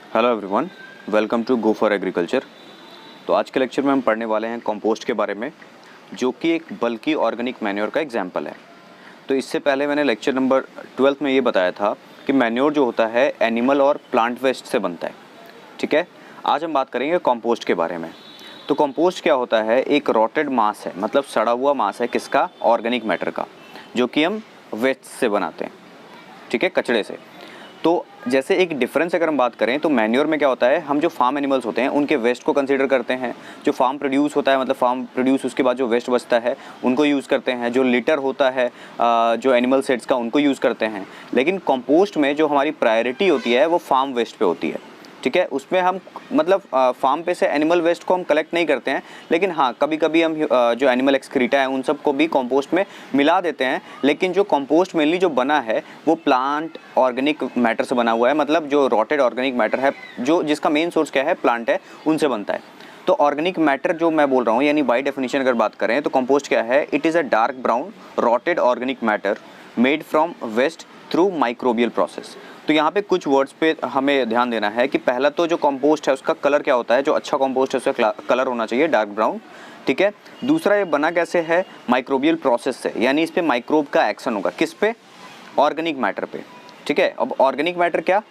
Hello everyone, welcome to go for agriculture. तो आज के लेक्चर में हम पढ़ने वाले हैं कंपोस्ट के बारे में, जो कि एक बल्की ऑर्गेनिक मैन्योर का एग्जाम्पल है। तो इससे पहले मैंने लेक्चर नंबर 12 में ये बताया था कि मैन्योर जो होता है एनिमल और प्लांट वेस्ट से बनता है। ठीक है, आज हम बात करेंगे कंपोस्ट के बारे में। तो कंपोस्ट क्या होता है? एक रॉटेड मास है, मतलब सड़ा हुआ मास है किसका? ऑर्गेनिक मैटर का, जो कि हम वेस्ट से बनाते हैं। ठीक है, कचड़े से। तो जैसे एक डिफरेंस अगर हम बात करें तो मैन्योर में क्या होता है, हम जो फार्म एनिमल्स होते हैं उनके वेस्ट को कंसीडर करते हैं। जो फार्म प्रोड्यूस होता है, मतलब फार्म प्रोड्यूस उसके बाद जो वेस्ट बचता है उनको यूज़ करते हैं। जो लिटर होता है जो एनिमल सेड्स का, उनको यूज़ करते हैं। लेकिन कंपोस्ट में जो हमारी प्रायोरिटी होती है वो फार्म वेस्ट पे होती है। ठीक है, उसमें हम मतलब फार्म पे से एनिमल वेस्ट को हम कलेक्ट नहीं करते हैं, लेकिन हाँ कभी कभी हम जो एनिमल एक्सक्रीटा है उन सब को भी कंपोस्ट में मिला देते हैं। लेकिन जो कंपोस्ट मेनली जो बना है वो प्लांट ऑर्गेनिक मैटर से बना हुआ है, मतलब जो रॉटेड ऑर्गेनिक मैटर है, जो जिसका मेन सोर्स क्या है, प्लांट है, उनसे बनता है। तो ऑर्गेनिक मैटर जो मैं बोल रहा हूँ, यानी बाय डेफिनेशन अगर बात करें तो कंपोस्ट क्या है? It is a dark brown rotted organic matter made from waste through microbial process. तो यहाँ पे कुछ वर्ड्स पे हमें ध्यान देना है कि पहला तो जो कंपोस्ट है उसका कलर क्या होता है। जो अच्छा कंपोस्ट है उसका कलर होना चाहिए डार्क ब्राउन। ठीक है, दूसरा ये बना कैसे है? माइक्रोबियल प्रोसेस से, यानी इस पे माइक्रोब का एक्शन होगा। किस पे? ऑर्गेनिक मैटर पे। ठीक है, अब ऑर्गेनिक मैटर क्या?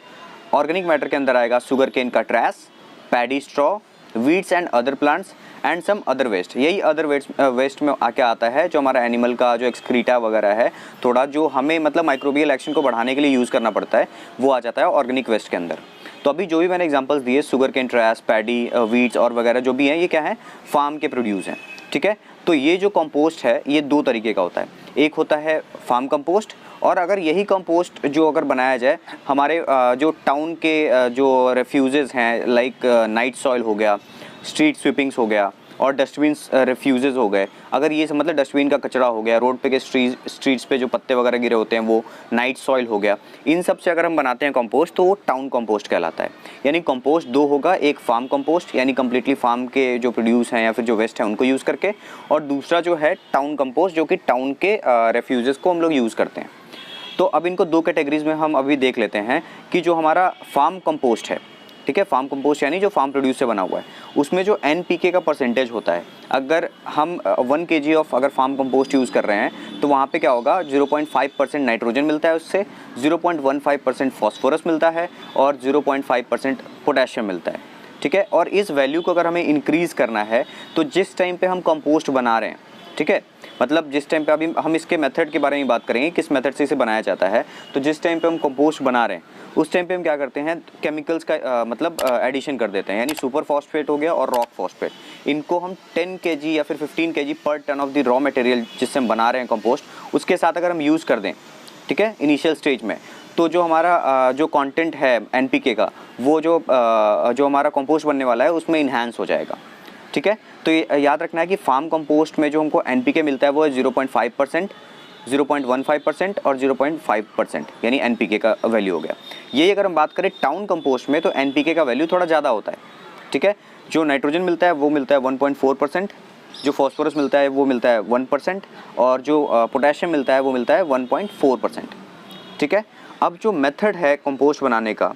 ऑर्गेनिक मैटर के अंदर आएगा शुगर केन का trash, paddy straw, weeds and other plants and some other waste. यही अदर वेस्ट में आके आता है जो हमारा एनिमल का जो एक्सक्रीटा वगैरह है, थोड़ा जो हमें मतलब माइक्रोबियल एक्शन को बढ़ाने के लिए यूज़ करना पड़ता है, वो आ जाता है ऑर्गेनिक वेस्ट के अंदर। तो अभी जो भी मैंने एग्जांपल्स दिए, sugar cane trash, paddy, weeds और वगैरह जो भी हैं, ये क्या है? फार्म के प्रोड्यूस हैं। ठीक है, तो ये जो कंपोस्ट है ये दो तरीके का होता है। एक होता है फार्म कंपोस्ट, और अगर यही कंपोस्ट जो अगर बनाया जाए हमारे जो टाउन के जो रेफ्यूजेज़ हैं, लाइक नाइट सॉइल हो गया, स्ट्रीट स्वीपिंग्स हो गया, और डस्टबिन्स रेफ्यूजेज हो गए, अगर ये मतलब डस्टबिन का कचरा हो गया, रोड पे के स्ट्रीट्स पे जो पत्ते वगैरह गिरे होते हैं वो नाइट सॉइल हो गया, इन सब से अगर हम बनाते हैं कंपोस्ट तो वो टाउन कंपोस्ट कहलाता है। यानी कंपोस्ट दो होगा, एक फार्म कंपोस्ट यानी कम्प्लीटली फार्म के जो प्रोड्यूस हैं या फिर जो वेस्ट है उनको यूज़ करके, और दूसरा जो है टाउन कंपोस्ट, जो कि टाउन के रेफ्यूजेज को हम लोग यूज़ करते हैं। तो अब इनको दो कैटेगरीज में हम अभी देख लेते हैं कि जो हमारा फार्म कंपोस्ट है, ठीक है, फार्म कंपोस्ट यानी जो फार्म प्रोड्यूस से बना हुआ है, उसमें जो NPK का परसेंटेज होता है, अगर हम 1 kg ऑफ अगर फार्म कंपोस्ट यूज़ कर रहे हैं तो वहाँ पे क्या होगा? 0.5% नाइट्रोजन मिलता है उससे, 0.15% फॉस्फोरस मिलता है और 0.5% पोटेशियम मिलता है। ठीक है, और इस वैल्यू को अगर हमें इंक्रीज़ करना है तो जिस टाइम पे हम कंपोस्ट बना रहे हैं, ठीक है, मतलब जिस टाइम पे अभी हम इसके मेथड के बारे में बात करेंगे, किस मेथड से इसे बनाया जाता है। तो जिस टाइम पे हम कंपोस्ट बना रहे हैं उस टाइम पे हम क्या करते हैं? केमिकल्स का मतलब एडिशन कर देते हैं, यानी सुपर फॉस्फेट हो गया और रॉक फॉस्फेट, इनको हम 10 kg या फिर 15 kg पर ton of the raw material जिससे हम बना रहे हैं कंपोस्ट, उसके साथ अगर हम यूज़ कर दें, ठीक है, इनिशियल स्टेज में, तो जो हमारा जो कंटेंट है NPK का, वो जो हमारा कंपोस्ट बनने वाला है उसमें इन्हांस हो जाएगा। ठीक है, तो ये याद रखना है कि फार्म कंपोस्ट में जो हमको NPK मिलता है वो है 0.5%, 0.15% और 0.5%, यानी NPK का वैल्यू हो गया। यही अगर हम बात करें टाउन कंपोस्ट में तो NPK का वैल्यू थोड़ा ज़्यादा होता है। ठीक है, जो नाइट्रोजन मिलता है वो मिलता है 1.4%, जो फॉस्फोरस मिलता है वो मिलता है 1%, और जो पोटेशियम मिलता है वो मिलता है 1.4%। ठीक है, अब जो मेथड है कंपोस्ट बनाने का,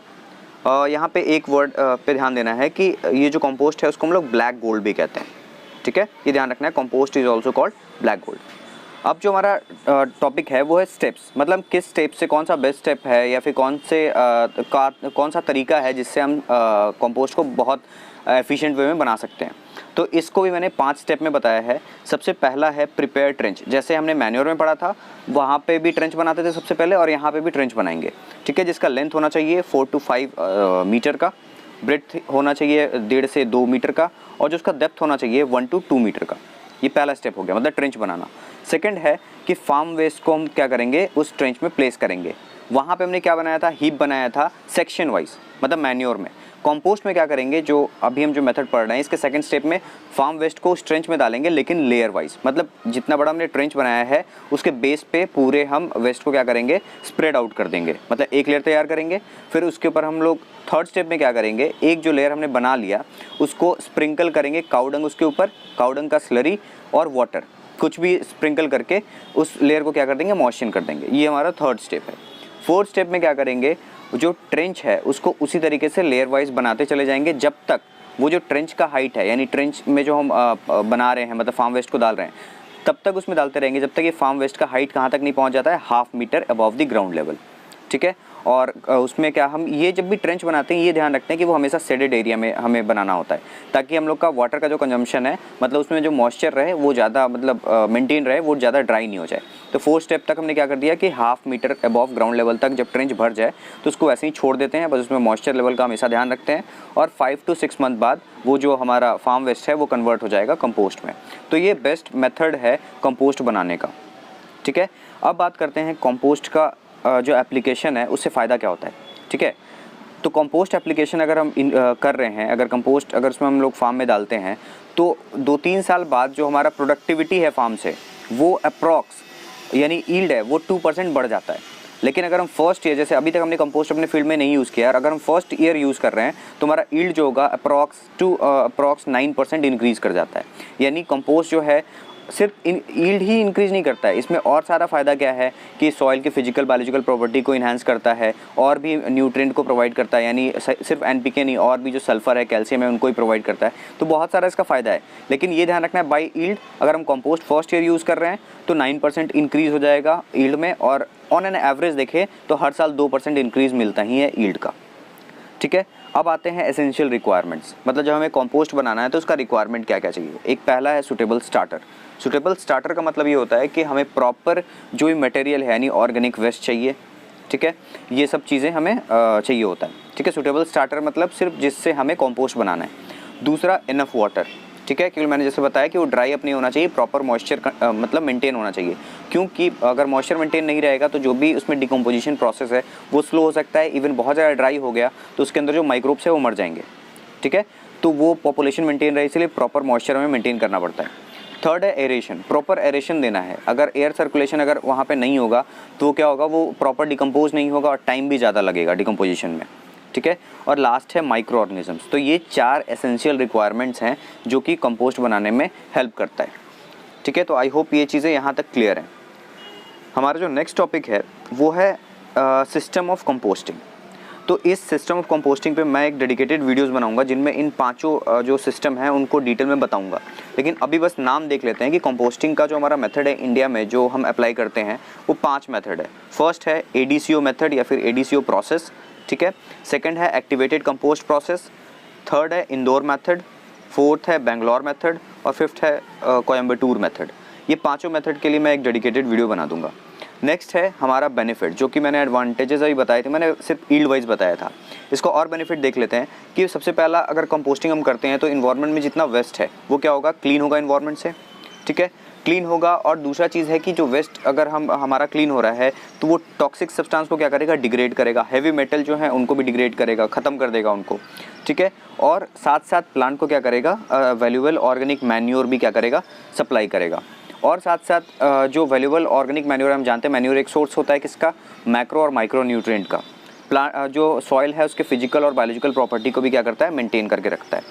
यहाँ पे एक वर्ड पे ध्यान देना है कि ये जो कंपोस्ट है उसको हम लोग ब्लैक गोल्ड भी कहते हैं। ठीक है, ये ध्यान रखना है, compost is also called black gold. अब जो हमारा टॉपिक है वो है स्टेप्स, मतलब किस स्टेप से कौन सा बेस्ट स्टेप है या फिर कौन सा तरीका है जिससे हम कंपोस्ट को बहुत एफिशिएंट वे में बना सकते हैं। तो इसको भी मैंने 5 स्टेप में बताया है। सबसे पहला है प्रिपेयर ट्रेंच, जैसे हमने मैन्योर में पढ़ा था, वहाँ पे भी ट्रेंच बनाते थे सबसे पहले, और यहाँ पे भी ट्रेंच बनाएंगे। ठीक है, जिसका लेंथ होना चाहिए 4 to 5 मीटर का, ब्रेड्थ होना चाहिए 1.5 से 2 मीटर का, और जो उसका डेप्थ होना चाहिए 1 to 2 मीटर का। ये पहला स्टेप हो गया, मतलब ट्रेंच बनाना। सेकंड है कि फार्म वेस्ट को हम क्या करेंगे? उस ट्रेंच में प्लेस करेंगे। वहाँ पे हमने क्या बनाया था? हीप बनाया था सेक्शन वाइज, मतलब मैन्योर में। कंपोस्ट में क्या करेंगे? जो अभी हम जो मेथड पढ़ रहे हैं इसके सेकंड स्टेप में फार्म वेस्ट को उस ट्रेंच में डालेंगे, लेकिन लेयर वाइज, मतलब जितना बड़ा हमने ट्रेंच बनाया है उसके बेस पे पूरे हम वेस्ट को क्या करेंगे? स्प्रेड आउट कर देंगे, मतलब एक लेयर तैयार करेंगे। फिर उसके ऊपर हम लोग थर्ड स्टेप में क्या करेंगे? एक जो लेयर हमने बना लिया उसको स्प्रिंकल करेंगे काउडंग, उसके ऊपर काउडंग का स्लरी और वाटर कुछ भी स्प्रिंकल करके उस लेयर को क्या कर देंगे? मॉइस्चन कर देंगे। ये हमारा थर्ड स्टेप है। फोर्थ स्टेप में क्या करेंगे? जो ट्रेंच है उसको उसी तरीके से लेयर वाइज बनाते चले जाएंगे जब तक वो जो ट्रेंच का हाइट है, यानी ट्रेंच में जो हम बना रहे हैं, मतलब फार्म वेस्ट को डाल रहे हैं, तब तक उसमें डालते रहेंगे जब तक ये फार्म वेस्ट का हाइट कहाँ तक नहीं पहुँच जाता है, 1/2 metre above the ground level. ठीक है। और उसमें क्या, हम ये जब भी ट्रेंच बनाते हैं ये ध्यान रखते हैं कि वो हमेशा शेडेड एरिया में हमें बनाना होता है, ताकि हम लोग का वाटर का जो कंजम्पशन है, मतलब उसमें जो मॉइस्चर रहे वो ज़्यादा, मतलब मेंटेन रहे, वो ज़्यादा ड्राई नहीं हो जाए। तो 4 स्टेप तक हमने क्या कर दिया कि 1/2 मीटर अबव ग्राउंड लेवल तक जब ट्रेंच भर जाए तो उसको वैसे ही छोड़ देते हैं, बस उसमें मॉइस्चर लेवल का हमेशा ध्यान रखते हैं। और 5 to 6 मंथ बाद वो जो हमारा फार्म वेस्ट है वो कन्वर्ट हो जाएगा कंपोस्ट में। तो ये बेस्ट मेथड है कंपोस्ट बनाने का। ठीक है। अब बात करते हैं कंपोस्ट का जो एप्लीकेशन है उससे फ़ायदा क्या होता है। ठीक है। तो कंपोस्ट एप्लीकेशन अगर हम कर रहे हैं, अगर कंपोस्ट अगर उसमें हम लोग फार्म में डालते हैं तो 2-3 साल बाद जो हमारा प्रोडक्टिविटी है फार्म से वो अप्रॉक्स यानी ईल्ड है वो 2% बढ़ जाता है। लेकिन अगर हम फर्स्ट ईयर, जैसे अभी तक हमने कंपोस्ट अपने फील्ड में नहीं यूज़ किया, और अगर हम फर्स्ट ईयर यूज़ कर रहे हैं तो हमारा ईल्ड जो होगा अप्रॉक्स 9% इंक्रीज़ कर जाता है। यानी कंपोस्ट जो है सिर्फ ईल्ड ही इंक्रीज़ नहीं करता है, इसमें और सारा फ़ायदा क्या है कि सॉइल की फिजिकल बायोलॉजिकल प्रॉपर्टी को इन्हांस करता है और भी न्यूट्रिएंट को प्रोवाइड करता है, यानी सिर्फ एनपीके नहीं, और भी जो सल्फर है, कैल्शियम है, उनको ही प्रोवाइड करता है। तो बहुत सारा इसका फ़ायदा है। लेकिन ये ध्यान रखना है, बाई ईल्ड अगर हम कंपोस्ट फर्स्ट ईयर यूज़ कर रहे हैं तो 9% इंक्रीज़ हो जाएगा ईल्ड में, और ऑन एन एवरेज देखें तो हर साल 2% इंक्रीज़ मिलता ही है ईल्ड का। ठीक है। अब आते हैं एसेंशियल रिक्वायरमेंट्स, मतलब जब हमें कंपोस्ट बनाना है तो उसका रिक्वायरमेंट क्या क्या चाहिए। एक पहला है सूटेबल स्टार्टर। सूटेबल स्टार्टर का मतलब ये होता है कि हमें प्रॉपर जो भी मटेरियल है यानी ऑर्गेनिक वेस्ट चाहिए। ठीक है। ये सब चीज़ें हमें चाहिए होता है। ठीक है। सूटेबल स्टार्टर मतलब सिर्फ जिससे हमें कंपोस्ट बनाना है। दूसरा, इनफ वाटर। ठीक है। क्योंकि मैंने जैसे बताया कि वो ड्राई अप नहीं होना चाहिए, प्रॉपर मॉइस्चर मतलब मेंटेन होना चाहिए, क्योंकि अगर मॉइस्चर मेंटेन नहीं रहेगा तो जो भी उसमें डिकम्पोजिशन प्रोसेस है वो स्लो हो सकता है। इवन बहुत ज़्यादा ड्राई हो गया तो उसके अंदर जो माइक्रोब्स है वो मर जाएंगे। ठीक है। तो वो पॉपुलेशन मेंटेन रहे, इसलिए प्रॉपर मॉइस्चर हमें मेंटेन करना पड़ता है। थर्ड है एरेशन, प्रॉपर एरेशन देना है। अगर एयर सर्कुलेशन अगर वहाँ पे नहीं होगा तो क्या होगा, वो प्रॉपर डिकम्पोज नहीं होगा और टाइम भी ज़्यादा लगेगा डिकम्पोजिशन में। ठीक है। और लास्ट है माइक्रो ऑर्गेनिजम्स। तो ये 4 एसेंशियल रिक्वायरमेंट्स हैं जो कि कंपोस्ट बनाने में हेल्प करता है। ठीक है। तो आई होप ये चीज़ें यहाँ तक क्लियर हैं। हमारा जो नेक्स्ट टॉपिक है वो है सिस्टम ऑफ कंपोस्टिंग। तो इस सिस्टम ऑफ कंपोस्टिंग पे मैं एक डेडिकेटेड वीडियोस बनाऊंगा जिनमें इन 5 जो सिस्टम हैं उनको डिटेल में बताऊंगा। लेकिन अभी बस नाम देख लेते हैं कि कंपोस्टिंग का जो हमारा मेथड है इंडिया में जो हम अप्लाई करते हैं वो 5 मेथड है। फर्स्ट है ADCO मेथड या फिर ADCO प्रोसेस। ठीक है। सेकंड है एक्टिवेटेड कंपोस्ट प्रोसेस। थर्ड है इंदौर मेथड। फोर्थ है बेंगलोर मेथड। और फिफ्थ है कोयम्बटूर मेथड। ये 5 मेथड के लिए मैं एक डेडिकेटेड वीडियो बना दूंगा। नेक्स्ट है हमारा बेनिफिट, जो कि मैंने एडवांटेजेस अभी बताए थे, मैंने सिर्फ ईल्ड वाइज बताया था। इसको और बेनिफिट देख लेते हैं कि सबसे पहला, अगर कंपोस्टिंग हम करते हैं तो इन्वायरमेंट में जितना वेस्ट है वो क्या होगा, क्लीन होगा इन्वायरमेंट से। ठीक है। क्लीन होगा। और दूसरा चीज़ है कि जो वेस्ट अगर हमारा क्लीन हो रहा है तो वो टॉक्सिक सब्सटेंस को क्या करेगा, डिग्रेड करेगा। हैवी मेटल जो है उनको भी डिग्रेड करेगा, ख़त्म कर देगा उनको। ठीक है। और साथ साथ प्लांट को क्या करेगा, वैल्यूएबल ऑर्गेनिक मैन्योर भी क्या करेगा, सप्लाई करेगा। और साथ साथ जो वैल्यूएबल ऑर्गेनिक मैन्योर, हम जानते हैं मैन्योर एक सोर्स होता है किसका, मैक्रो और माइक्रो न्यूट्रिएंट का। जो सॉइल है उसके फिजिकल और बायोलॉजिकल प्रॉपर्टी को भी क्या करता है, मेंटेन करके रखता है।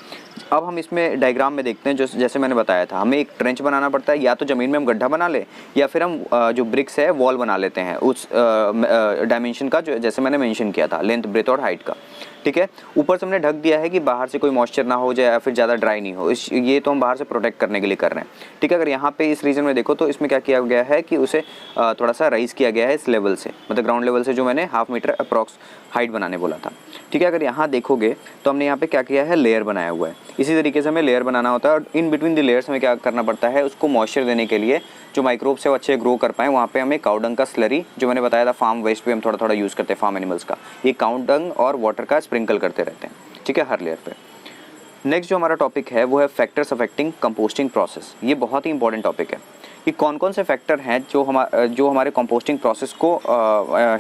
अब हम इसमें डायग्राम में देखते हैं, जो जैसे मैंने बताया था, हमें एक ट्रेंच बनाना पड़ता है, या तो ज़मीन में हम गड्ढा बना ले या फिर हम जो ब्रिक्स है वॉल बना लेते हैं उस डायमेंशन का, जो जैसे मैंने मेंशन किया था, लेंथ ब्रेथ और हाइट का। ठीक है। ऊपर से हमने ढक दिया है कि बाहर से कोई मॉइस्चर ना हो जाए या फिर ज़्यादा ड्राई नहीं हो, ये तो हम बाहर से प्रोटेक्ट करने के लिए कर रहे हैं। ठीक है। अगर यहाँ पे इस रीजन में देखो तो इसमें क्या किया गया है कि उसे थोड़ा सा राइज़ किया गया है इस लेवल से, मतलब ग्राउंड लेवल से, जो मैंने 1/2 मीटर अप्रॉक्स हाइट बनाने बोला था। ठीक है। अगर यहाँ देखोगे तो हमने यहाँ पे क्या किया है, लेयर बनाया हुआ है। इसी तरीके से हमें लेयर बनाना होता है और इन बिटवीन द लेयर्स हमें क्या करना पड़ता है, उसको मॉइस्चर देने के लिए, जो माइक्रोब्स है वो अच्छे ग्रो कर पाएँ, वहाँ पे हमें काउ डंग का स्लरी, जो मैंने बताया था फार्म वेस्ट पे हम थोड़ा थोड़ा यूज़ करते हैं फार्म एनिमल्स का, ये काउ डंग और वाटर का स्प्रिंकल करते रहते हैं। ठीक है, हर लेयर पे। नेक्स्ट जो हमारा टॉपिक है वो है फैक्टर्स अफेक्टिंग कंपोस्टिंग प्रोसेस। ये बहुत ही इंपॉर्टेंट टॉपिक है कि कौन कौन से फैक्टर हैं जो हमारे कंपोस्टिंग प्रोसेस को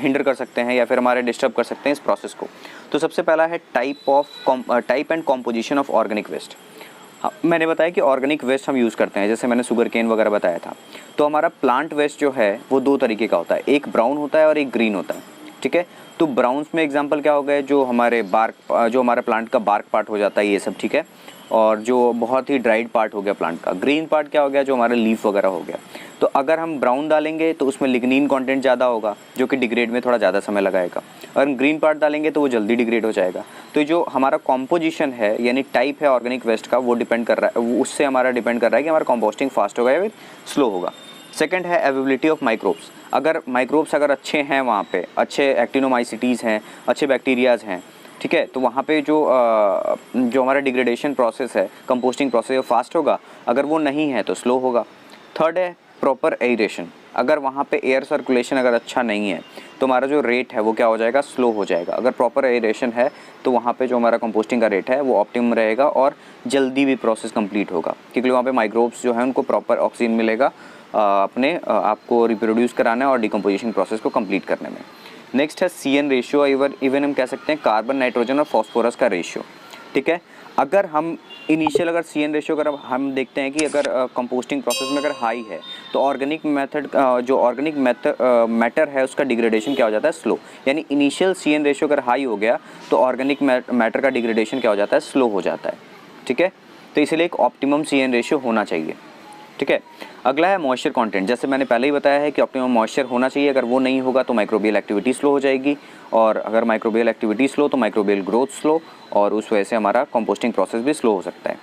हिंडर कर सकते हैं या फिर हमारे डिस्टर्ब कर सकते हैं इस प्रोसेस को। तो सबसे पहला है type and composition of organic waste. मैंने बताया कि ऑर्गेनिक वेस्ट हम यूज़ करते हैं, जैसे मैंने शुगर केन वगैरह बताया था। तो हमारा प्लांट वेस्ट जो है वो 2 तरीके का होता है, एक ब्राउन होता है और एक ग्रीन होता है। ठीक है। तो ब्राउन्स में एग्जांपल क्या हो गए, जो हमारे बार्क, जो हमारे प्लांट का बार्क पार्ट हो जाता है ये सब, ठीक है। और जो बहुत ही ड्राइड पार्ट हो गया प्लांट का। ग्रीन पार्ट क्या हो गया, जो हमारे लीफ वगैरह हो गया। तो अगर हम ब्राउन डालेंगे तो उसमें लिग्निन कंटेंट ज़्यादा होगा, जो कि डिग्रेड में थोड़ा ज़्यादा समय लगाएगा। अगर हम ग्रीन पार्ट डालेंगे तो वो जल्दी डिग्रेड हो जाएगा। तो जो हमारा कॉम्पोजिशन है यानी टाइप है ऑर्गेनिक वेस्ट का, वो डिपेंड कर रहा है, उससे हमारा डिपेंड कर रहा है कि हमारा कंपोस्टिंग फास्ट होगा या फिर स्लो होगा। सेकंड है अवेलेबिलिटी ऑफ माइक्रोब्स। अगर माइक्रोब्स अगर अच्छे हैं, वहाँ पे अच्छे एक्टिनोमाइसिटीज़ हैं, अच्छे बैक्टीरियाज़ हैं, ठीक है, तो वहाँ पे जो हमारा डिग्रेडेशन प्रोसेस है, कंपोस्टिंग प्रोसेस, वो फास्ट होगा। अगर वो नहीं है तो स्लो होगा। थर्ड है प्रॉपर एयरेशन। अगर वहाँ पे एयर सर्कुलेशन अगर अच्छा नहीं है तो हमारा जो रेट है वो क्या हो जाएगा, स्लो हो जाएगा। अगर प्रॉपर एयरेशन है तो वहाँ पे जो हमारा कंपोस्टिंग का रेट है वो ऑप्टिमम रहेगा और जल्दी भी प्रोसेस कंप्लीट होगा, क्योंकि वहाँ पे माइक्रोब्स जो है उनको प्रॉपर ऑक्सीजन मिलेगा अपने आपको रिप्रोड्यूस कराना है और डिकम्पोजिशन प्रोसेस को कंप्लीट करने में। नेक्स्ट है CN रेशियो, इवन हम कह सकते हैं कार्बन, नाइट्रोजन और फॉस्फोरस का रेशियो, ठीक है। अगर हम इनिशियल अगर CN रेशियो अगर हम देखते हैं कि अगर कंपोस्टिंग प्रोसेस में अगर हाई है तो ऑर्गेनिक मेथड जो ऑर्गेनिक मैटर है उसका डिग्रेडेशन क्या हो जाता है, स्लो। यानी इनिशियल CN रेशियो अगर हाई हो गया तो ऑर्गेनिक मैटर का डिग्रेडेशन क्या हो जाता है, स्लो हो जाता है, ठीक है। तो इसलिए एक ऑप्टिमम CN रेशियो होना चाहिए, ठीक है। अगला है मॉइस्चर कंटेंट। जैसे मैंने पहले ही बताया है कि ऑप्टिमम मॉइस्चर होना चाहिए। अगर वो नहीं होगा तो माइक्रोबियल एक्टिविटी स्लो हो जाएगी, और अगर माइक्रोबियल एक्टिविटी स्लो तो माइक्रोबियल ग्रोथ स्लो, और उस वजह से हमारा कंपोस्टिंग प्रोसेस भी स्लो हो सकता है।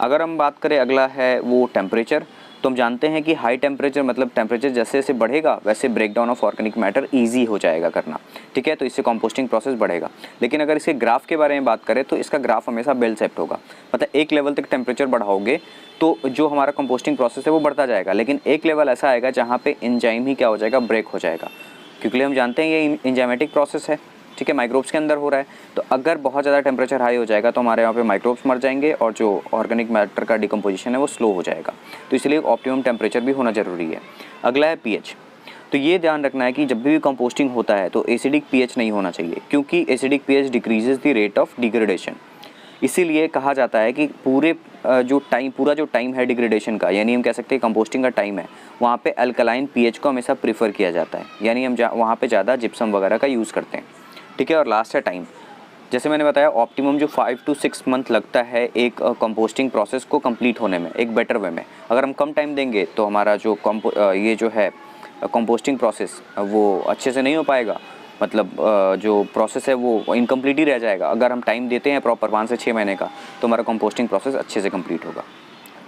अगर हम बात करें, अगला है वो टेम्परेचर। तो हम जानते हैं कि हाई टेम्परेचर मतलब टेम्परेचर जैसे जैसे बढ़ेगा वैसे breakdown of organic matter easy हो जाएगा करना, ठीक है। तो इससे कंपोस्टिंग प्रोसेस बढ़ेगा। लेकिन अगर इसके ग्राफ के बारे में बात करें तो इसका ग्राफ हमेशा बेल शेप्ड होगा। मतलब एक लेवल तक टेम्परेचर बढ़ाओगे तो जो हमारा कंपोस्टिंग प्रोसेस है वो बढ़ता जाएगा, लेकिन एक लेवल ऐसा आएगा जहाँ पे एंजाइम ही क्या हो जाएगा, ब्रेक हो जाएगा, क्योंकि हम जानते हैं ये एंजाइमेटिक प्रोसेस है, ठीक है, माइक्रोब्स के अंदर हो रहा है। तो अगर बहुत ज़्यादा टेम्परेचर हाई हो जाएगा तो हमारे यहाँ पे माइक्रोब्स मर जाएंगे और जो ऑर्गेनिक मैटर का डिकम्पोजिशन है वो स्लो हो जाएगा। तो इसलिए ऑप्टिमम टेम्परेचर भी होना ज़रूरी है। अगला है pH। तो ये ध्यान रखना है कि जब भी कंपोस्टिंग होता है तो एसिडिक pH नहीं होना चाहिए, क्योंकि acidic pH decreases the rate of degradation. इसीलिए कहा जाता है कि पूरा जो टाइम है डिग्रेडेशन का, यानी हम कह सकते हैं कंपोस्टिंग का टाइम है, वहाँ पे अल्कलाइन pH को हमेशा प्रीफर किया जाता है, यानी हम वहाँ पे ज़्यादा जिप्सम वगैरह का यूज़ करते हैं, ठीक है। और लास्ट है टाइम। जैसे मैंने बताया ऑप्टिमम जो 5 to 6 मंथ लगता है एक कंपोस्टिंग प्रोसेस को कंप्लीट होने में, एक बेटर वे में। अगर हम कम टाइम देंगे तो हमारा जो ये जो है कंपोस्टिंग प्रोसेस वो अच्छे से नहीं हो पाएगा, मतलब जो प्रोसेस है वो इनकम्प्लीट ही रह जाएगा। अगर हम टाइम देते हैं प्रॉपर 5 से 6 महीने का तो हमारा कंपोस्टिंग प्रोसेस अच्छे से कंप्लीट होगा,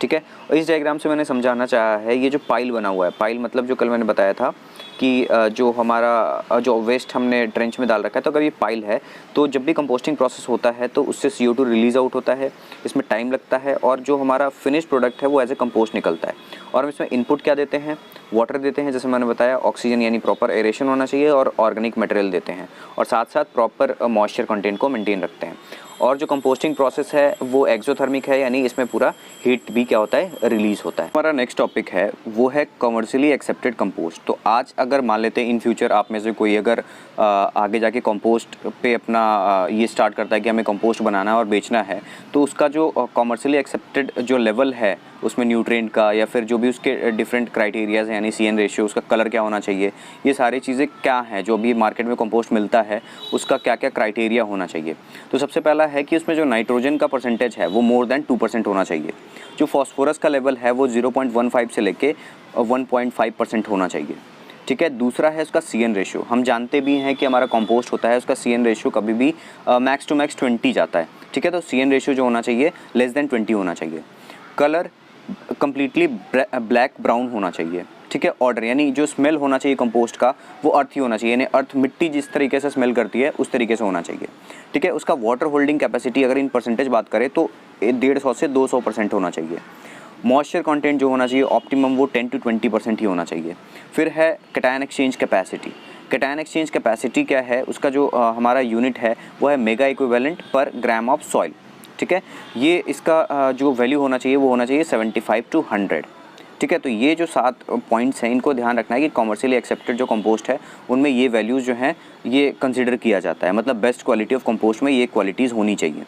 ठीक है। और इस डायग्राम से मैंने समझाना चाहा है, ये जो पाइल बना हुआ है, पाइल मतलब जो कल मैंने बताया था कि जो हमारा जो वेस्ट हमने ट्रेंच में डाल रखा है, तो अगर ये पाइल है तो जब भी कंपोस्टिंग प्रोसेस होता है तो उससे CO2 रिलीज़ आउट होता है, इसमें टाइम लगता है, और जो हमारा फिनिश प्रोडक्ट है वो एज ए कंपोस्ट निकलता है। और हम इसमें इनपुट क्या देते हैं, वाटर देते हैं, जैसे मैंने बताया ऑक्सीजन यानी प्रॉपर एरेशन होना चाहिए, और ऑर्गेनिक मटेरियल देते हैं, और साथ साथ प्रॉपर मॉइस्चर कंटेंट को मेंटेन रखते हैं। और जो कंपोस्टिंग प्रोसेस है वो एक्सोथर्मिक है, यानी इसमें पूरा हीट भी क्या होता है, रिलीज़ होता है। हमारा नेक्स्ट टॉपिक है वो है कमर्शियली एक्सेप्टेड कंपोस्ट। तो आज अगर मान लेते हैं इन फ्यूचर आप में से कोई अगर आगे जाके कंपोस्ट पे अपना ये स्टार्ट करता है कि हमें कंपोस्ट बनाना है और बेचना है, तो उसका जो कमर्शियली एक्सेप्टेड जो लेवल है उसमें न्यूट्रिएंट का या फिर जो भी उसके डिफरेंट क्राइटेरियाज़ हैं, यानी CN रेशियो, उसका कलर क्या होना चाहिए, ये सारी चीज़ें क्या हैं, जो भी मार्केट में कंपोस्ट मिलता है उसका क्या क्या क्राइटेरिया होना चाहिए। तो सबसे पहला है कि उसमें जो नाइट्रोजन का परसेंटेज है वो मोर देन 2% होना चाहिए। जो फॉस्फोरस का लेवल है वो 0.15 से लेके 1.5% होना चाहिए, ठीक है। दूसरा है उसका CN रेशियो। हम जानते भी हैं कि हमारा कंपोस्ट होता है उसका CN रेशियो कभी भी मैक्स टू मैक्स 20 जाता है, ठीक है। तो CN रेशियो जो होना चाहिए लेस देन 20 होना चाहिए। कलर कम्प्लीटली ब्लैक ब्राउन होना चाहिए, ठीक है। ऑर्डर यानी जो स्मेल होना चाहिए कंपोस्ट का वो अर्थ ही होना चाहिए, यानी अर्थ मिट्टी जिस तरीके से स्मेल करती है उस तरीके से होना चाहिए, ठीक है। उसका वाटर होल्डिंग कैपेसिटी अगर इन परसेंटेज बात करें तो 150 से 200% होना चाहिए। मॉइस्चर कंटेंट जो होना चाहिए ऑप्टिमम वो 10 to 20% ही होना चाहिए। फिर है cation exchange capacity. Cation exchange capacity क्या है, उसका जो हमारा यूनिट है वो है मेगा इक्विवेलेंट पर ग्राम ऑफ सॉइल, ठीक है। ये इसका जो वैल्यू होना चाहिए वो होना चाहिए 75 to 100, ठीक है। तो ये जो 7 पॉइंट्स हैं इनको ध्यान रखना है कि कॉमर्शियली एक्सेप्टेड जो कंपोस्ट है उनमें ये वैल्यूज़ जो हैं ये कंसिडर किया जाता है, मतलब बेस्ट क्वालिटी ऑफ कंपोस्ट में ये क्वालिटीज़ होनी चाहिए,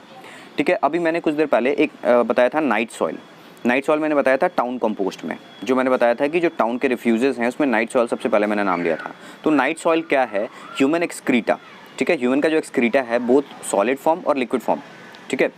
ठीक है। अभी मैंने कुछ देर पहले एक बताया था नाइट सॉइल। नाइट सॉइल मैंने बताया था टाउन कंपोस्ट में, जो मैंने बताया था कि जो टाउन के रिफ्यूजेस हैं उसमें नाइट सॉइल सबसे पहले मैंने नाम लिया था। तो नाइट सॉइल क्या है? ह्यूमन एक्सक्रीटा, ठीक है, ह्यूमन का जो एक्सक्रीटा है बोथ सॉलिड फॉर्म और लिक्विड फॉर्म, ठीक है,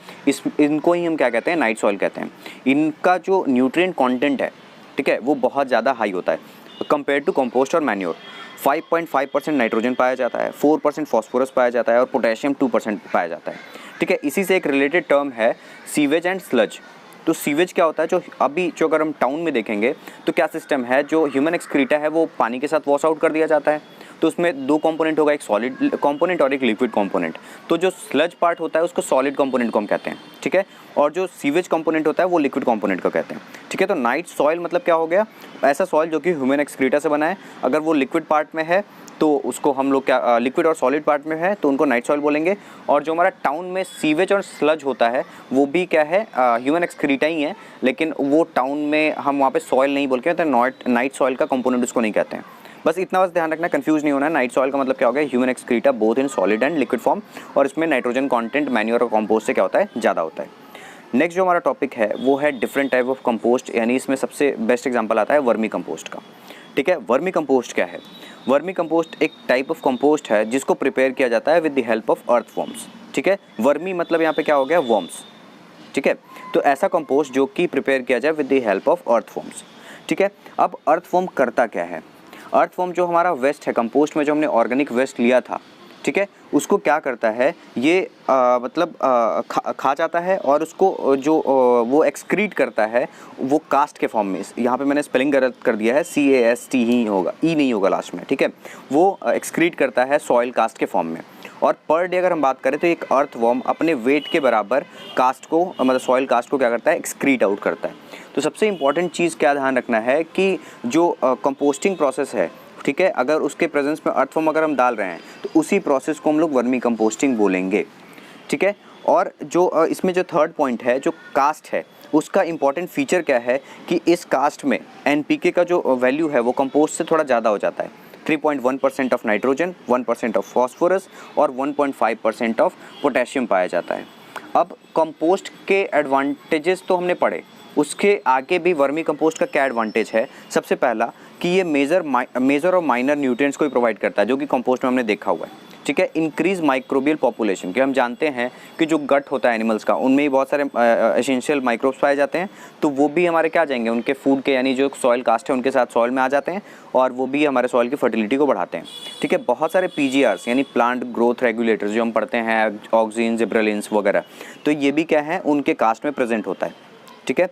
इनको ही हम क्या कहते हैं? नाइट सॉइल कहते हैं। इनका जो न्यूट्रिएंट कंटेंट है, ठीक है, वो बहुत ज़्यादा हाई होता है कंपेयर टू कंपोस्ट और मैन्योर। 5.5% नाइट्रोजन पाया जाता है, 4% फॉस्फोरस पाया जाता है और पोटेशियम 2% पाया जाता है, ठीक है। इसी से एक रिलेटेड टर्म है सीवेज एंड स्लज। तो सीवेज क्या होता है? जो अभी जो अगर हम टाउन में देखेंगे तो क्या सिस्टम है, जो ह्यूमन एक्सक्रीटा है वो पानी के साथ वॉश आउट कर दिया जाता है, तो उसमें दो कंपोनेंट होगा, एक सॉलिड कंपोनेंट और एक लिक्विड कंपोनेंट। तो जो स्लज पार्ट होता है उसको सॉलिड कंपोनेंट को हम कहते हैं, ठीक है, और जो सीवेज कंपोनेंट होता है वो लिक्विड कंपोनेंट को कहते हैं, ठीक है। तो नाइट सॉइल मतलब क्या हो गया? ऐसा सॉइल जो कि ह्यूमन एक्सक्रीटा से बना है, अगर वो लिक्विड पार्ट में है तो उसको हम लोग क्या, लिक्विड और सॉलिड पार्ट में है तो उनको नाइट सॉइल बोलेंगे। और जो हमारा टाउन में सीवेज और स्लज होता है वो भी क्या है? ह्यूमन एक्सक्रीटा ही है, लेकिन वो टाउन में हम वहाँ पे सॉइल नहीं बोल के तो नाइट सॉइल का कंपोनेंट उसको नहीं कहते हैं। बस इतना बस ध्यान रखना, कंफ्यूज नहीं होना है। नाइट सॉइल का मतलब क्या हो गया? Human excreta both in solid and liquid form, और इसमें नाइट्रोजन कंटेंट मैन्योर और कंपोस्ट से क्या होता है? ज़्यादा होता है। नेक्स्ट जो हमारा टॉपिक है वो है डिफरेंट टाइप ऑफ कंपोस्ट, यानी इसमें सबसे बेस्ट एग्जांपल आता है वर्मी कंपोस्ट का, ठीक है। वर्मी कंपोस्ट क्या है? वर्मी कंपोस्ट एक टाइप ऑफ कंपोस्ट है जिसको प्रिपेयर किया जाता है with the help of earthworms, ठीक है। वर्मी मतलब यहाँ पे क्या हो गया? वॉर्म्स, ठीक है। तो ऐसा कंपोस्ट जो कि प्रिपेयर किया जाए with the help of earthworms, ठीक है। अब अर्थवॉर्म करता क्या है? अर्थवॉर्म जो हमारा वेस्ट है कंपोस्ट में, जो हमने ऑर्गेनिक वेस्ट लिया था, ठीक है, उसको क्या करता है? ये मतलब खा जाता है और उसको जो वो एक्सक्रीट करता है वो कास्ट के फॉर्म में, यहाँ पे मैंने स्पेलिंग गलत कर दिया है, CAST ही होगा, ई नहीं होगा लास्ट में, ठीक है। वो एक्सक्रीट करता है सॉइल कास्ट के फॉर्म में। और पर डे अगर हम बात करें तो एक अर्थवॉर्म अपने वेट के बराबर कास्ट को, मतलब सॉइल कास्ट को क्या करता है? एक्सक्रीट आउट करता है। तो सबसे इंपॉर्टेंट चीज़ क्या ध्यान रखना है कि जो कंपोस्टिंग प्रोसेस है, ठीक है, अगर उसके प्रेजेंस में अर्थवॉर्म अगर हम डाल रहे हैं तो उसी प्रोसेस को हम लोग वर्मी कंपोस्टिंग बोलेंगे, ठीक है। और जो इसमें जो थर्ड पॉइंट है, जो कास्ट है, उसका इंपॉर्टेंट फीचर क्या है कि इस कास्ट में NPK का जो वैल्यू है वो कंपोस्ट से थोड़ा ज़्यादा हो जाता है। 3.1% ऑफ नाइट्रोजन, 1% ऑफ फॉस्फोरस और 1.5% ऑफ पोटेशियम पाया जाता है। अब कंपोस्ट के एडवांटेजेस तो हमने पढ़े, उसके आगे भी वर्मी कंपोस्ट का क्या एडवांटेज है? सबसे पहला कि ये मेजर और माइनर न्यूट्रिएंट्स को ही प्रोवाइड करता है, जो कि कंपोस्ट में हमने देखा हुआ है, ठीक है। इंक्रीज माइक्रोबियल पॉपुलेशन, कि हम जानते हैं कि जो गट होता है एनिमल्स का, उनमें ही बहुत सारे एसेंशियल माइक्रोब्स पाए जाते हैं, तो वो भी हमारे क्या आ जाएंगे? उनके फूड के, यानी जो सॉइल कास्ट है उनके साथ सॉइल में आ जाते हैं और वो भी हमारे सॉइल की फर्टिलिटी को बढ़ाते हैं, ठीक है। बहुत सारे PGRs यानी प्लांट ग्रोथ रेगुलेटर्स जो हम पढ़ते हैं, ऑक्सिन, जिब्रेलिन्स वगैरह, तो ये भी क्या है? उनके कास्ट में प्रेजेंट होता है, ठीक है।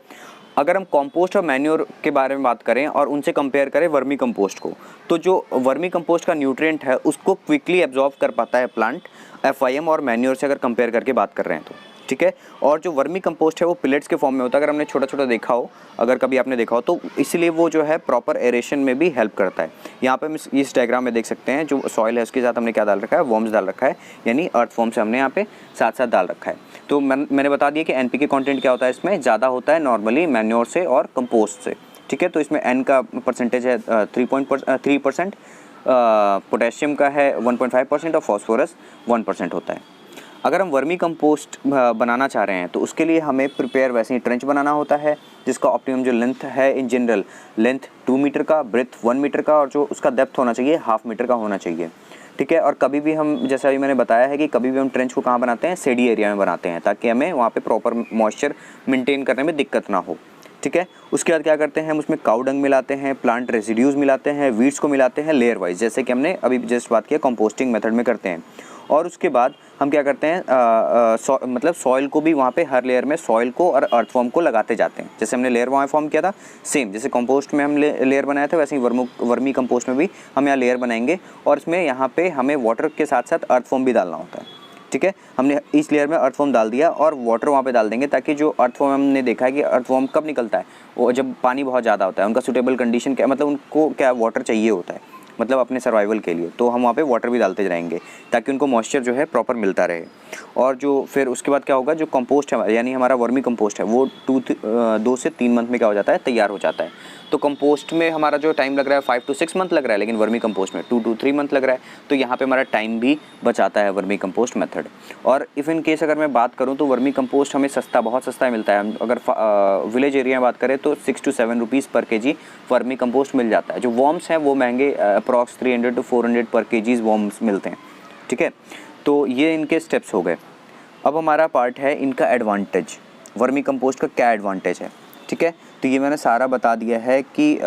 अगर हम कंपोस्ट और मैन्योर के बारे में बात करें और उनसे कंपेयर करें वर्मी कंपोस्ट को, तो जो वर्मी कंपोस्ट का न्यूट्रिएंट है उसको क्विकली एब्जॉर्ब कर पाता है प्लांट FIM और मैन्योर से अगर कंपेयर करके बात कर रहे हैं तो, ठीक है। और जो वर्मी कंपोस्ट है वो पिलेट्स के फॉर्म में होता है, अगर हमने छोटा छोटा देखा हो, अगर कभी आपने देखा हो तो इसलिए वो जो है प्रॉपर एरेशन में भी हेल्प करता है। यहाँ पे हम इस डायग्राम में देख सकते हैं, जो सॉइल है उसके साथ हमने क्या डाल रखा है? वॉर्म्स डाल रखा है, यानी अर्थवॉर्म से हमने यहाँ पे साथ साथ डाल रखा है। तो मैंने बता दिया कि NPK कंटेंट क्या होता है, इसमें ज़्यादा होता है नॉर्मली मैन्योर से और कंपोस्ट से, ठीक है। तो इसमें N का परसेंटेज है 3%, पोटेशियम का है 1.5% और फॉस्फोरस 1% होता है। अगर हम वर्मी कंपोस्ट बनाना चाह रहे हैं तो उसके लिए हमें प्रिपेयर वैसे ही ट्रेंच बनाना होता है, जिसका ऑप्टिमम जो लेंथ है इन जनरल, लेंथ 2 मीटर का, ब्रेथ 1 मीटर का, और जो उसका डेप्थ होना चाहिए 1/2 मीटर का होना चाहिए, ठीक है। और कभी भी हम, जैसा अभी मैंने बताया है कि कभी भी हम ट्रेंच को कहाँ बनाते हैं? सेडी एरिया में बनाते हैं, ताकि हमें वहाँ पे प्रॉपर मॉइस्चर मेंटेन करने में दिक्कत ना हो, ठीक है। उसके बाद क्या करते हैं? हम उसमें काऊ डंग मिलाते हैं, प्लांट रेसिड्यूज़ मिलाते हैं, वीड्स को मिलाते हैं लेयर वाइज, जैसे कि हमने अभी जस्ट बात किया कंपोस्टिंग मेथड में करते हैं। और उसके बाद हम क्या करते हैं? मतलब सॉइल को भी वहाँ पे हर लेयर में सॉइल को और अर्थवॉर्म को लगाते जाते हैं, जैसे हमने लेयर वहाँ फॉर्म किया था, सेम जैसे कंपोस्ट में हम लेयर बनाया था, वैसे ही वर्मी कंपोस्ट में भी हम यहाँ लेयर बनाएंगे। और इसमें यहाँ पे हमें वाटर के साथ साथ अर्थवॉर्म भी डालना होता है, ठीक है। हमने इस लेयर में अर्थवॉर्म डाल दिया और वाटर वहाँ पे डाल देंगे, ताकि जो अर्थवॉर्म हमने देखा है कि अर्थवॉर्म कब निकलता है? वो जब पानी बहुत ज़्यादा होता है, उनका सूटेबल कंडीशन क्या, मतलब उनको क्या वाटर चाहिए होता है, मतलब अपने सर्वाइवल के लिए, तो हम वहाँ पे वाटर भी डालते रहेंगे ताकि उनको मॉइस्चर जो है प्रॉपर मिलता रहे। और जो फिर उसके बाद क्या होगा, जो कंपोस्ट है यानी हमारा वर्मी कंपोस्ट है वो 2 से 3 मंथ में क्या हो जाता है, तैयार हो जाता है। तो कंपोस्ट में हमारा जो टाइम लग रहा है 5 to 6 मंथ लग रहा है, लेकिन वर्मी कंपोस्ट में 2 to 3 मंथ लग रहा है। तो यहाँ पे हमारा टाइम भी बचाता है वर्मी कंपोस्ट मेथड। और इफ़ इन केस अगर मैं बात करूँ तो वर्मी कंपोस्ट हमें सस्ता, बहुत सस्ता मिलता है। अगर विलेज एरिया में बात करें तो 6 to 7 रुपीज़ पर केजी वर्मी कंपोस्ट मिल जाता है। जो वॉर्म्स हैं वो महंगे, अप्रॉक्स 300 to 400 पर केजीज वॉर्म्स मिलते हैं। ठीक है, तो ये इनके स्टेप्स हो गए। अब हमारा पार्ट है इनका एडवांटेज, वर्मी कंपोस्ट का क्या एडवांटेज है। ठीक है, तो ये मैंने सारा बता दिया है कि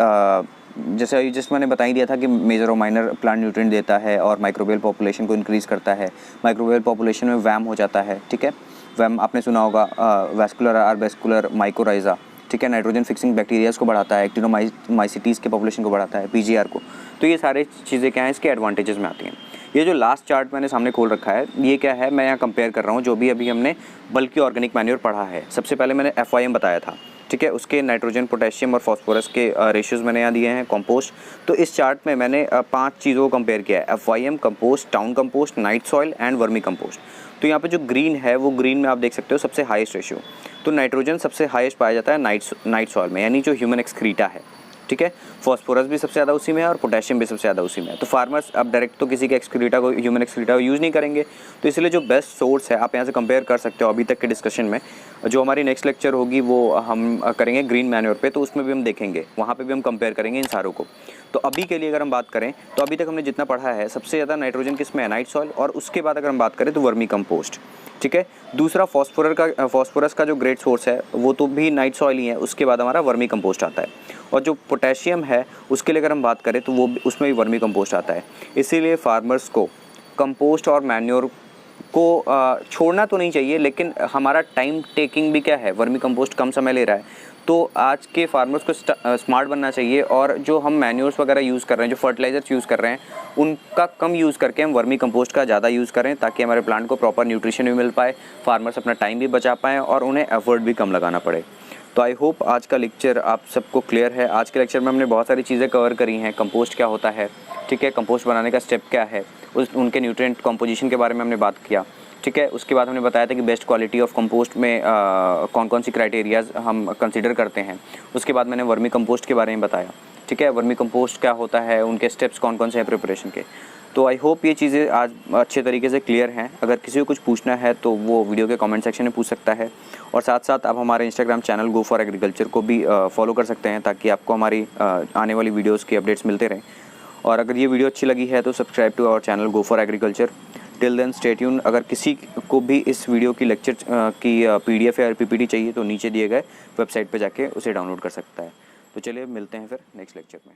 जैसे जिस मैंने बता ही दिया था कि मेजर और माइनर प्लांट न्यूट्रिएंट देता है और माइक्रोबियल पॉपुलेशन को इंक्रीज़ करता है। माइक्रोबियल पॉपुलेशन में वैम हो जाता है। ठीक है, वैम आपने सुना होगा, वैस्कुलर आर्बेस्कुलर माइकोराइजा। ठीक है, नाइट्रोजन फिक्सिंग बैक्टीरियाज को बढ़ाता है, एक्टिनोमाइसिटीज़ के पॉपुलेशन को बढ़ाता है, पीजीआर को। तो ये सारी चीज़ें क्या हैं, इसके एडवांटेजेस में आती हैं। ये जो लास्ट चार्ट मैंने सामने खोल रखा है, ये क्या है, मैं यहाँ कंपेयर कर रहा हूँ जो भी अभी हमने बल्कि ऑर्गेनिक मैन्योर पढ़ा है। सबसे पहले मैंने FYM बताया था। ठीक है, उसके नाइट्रोजन, पोटेशियम और फॉस्फोरस के रेशियोज़ मैंने यहाँ दिए हैं। कंपोस्ट, तो इस चार्ट में मैंने 5 चीज़ों को कंपेयर किया है, FYM, compost, town compost, night soil and vermi compost. तो यहाँ पे जो ग्रीन है वो ग्रीन में आप देख सकते हो सबसे हाईएस्ट रेशियो। तो नाइट्रोजन सबसे हाईएस्ट पाया जाता है नाइट सॉइल में, यानी जो ह्यूमन एक्सक्रीटा है। ठीक है, फॉस्फोरस भी सबसे ज़्यादा उसी में है और पोटेशियम भी सबसे ज़्यादा उसी में है। तो फार्मर्स अब डायरेक्ट तो किसी के एक्सक्रीटा को, ह्यूमन एक्सक्रीटा को यूज़ नहीं करेंगे, तो इसलिए जो बेस्ट सोर्स है आप यहाँ से कंपेयर कर सकते हो अभी तक के डिस्कशन में। जो हमारी नेक्स्ट लेक्चर होगी वो हम करेंगे ग्रीन मैन्योर पे, तो उसमें भी हम देखेंगे, वहाँ पे भी हम कंपेयर करेंगे इन सारों को। तो अभी के लिए अगर हम बात करें तो अभी तक हमने जितना पढ़ा है, सबसे ज़्यादा नाइट्रोजन किस में है, नाइट सॉइल, और उसके बाद अगर हम बात करें तो वर्मी कंपोस्ट। ठीक है, दूसरा फॉस्फोरस का जो ग्रेट सोर्स है वो तो भी नाइट सॉइल ही है, उसके बाद हमारा वर्मी कंपोस्ट आता है। और जो पोटेशियम है उसके लिए अगर हम बात करें तो वो उसमें भी वर्मी कंपोस्ट आता है। इसीलिए फार्मर्स को कंपोस्ट और मैन्योर को छोड़ना तो नहीं चाहिए, लेकिन हमारा टाइम टेकिंग भी क्या है, वर्मी कंपोस्ट कम समय ले रहा है। तो आज के फार्मर्स को स्मार्ट बनना चाहिए और जो हम मैन्योर्स वगैरह यूज़ कर रहे हैं, जो फर्टिलाइजर्स यूज़ कर रहे हैं, उनका कम यूज़ करके हम वर्मी कंपोस्ट का ज़्यादा यूज़ करें, ताकि हमारे प्लांट को प्रॉपर न्यूट्रिशन भी मिल पाए, फार्मर्स अपना टाइम भी बचा पाएँ और उन्हें एफर्ट भी कम लगाना पड़े। तो आई होप आज का लेक्चर आप सबको क्लियर है। आज के लेक्चर में हमने बहुत सारी चीज़ें कवर करी हैं। कंपोस्ट क्या होता है, ठीक है, कंपोस्ट बनाने का स्टेप क्या है, उनके न्यूट्रिएंट कंपोजिशन के बारे में हमने बात किया। ठीक है, उसके बाद हमने बताया था कि बेस्ट क्वालिटी ऑफ कंपोस्ट में कौन कौन सी क्राइटेरियाज हम कंसिडर करते हैं। उसके बाद मैंने वर्मी कंपोस्ट के बारे में बताया। ठीक है, वर्मी कंपोस्ट क्या होता है, उनके स्टेप्स कौन कौन से हैं प्रिपरेशन के। तो आई होप ये चीज़ें आज अच्छे तरीके से क्लियर हैं। अगर किसी को कुछ पूछना है तो वो वीडियो के कमेंट सेक्शन में पूछ सकता है। और साथ साथ आप हमारे Instagram channel go for agriculture को भी फॉलो कर सकते हैं, ताकि आपको हमारी आने वाली वीडियोज़ की अपडेट्स मिलते रहें। और अगर ये वीडियो अच्छी लगी है तो subscribe to our channel go for agriculture. Till then stay tune. अगर किसी को भी इस वीडियो की लेक्चर की PDF या PPT चाहिए तो नीचे दिए गए वेबसाइट पे जाके उसे डाउनलोड कर सकता है। तो चलिए मिलते हैं फिर नेक्स्ट लेक्चर में।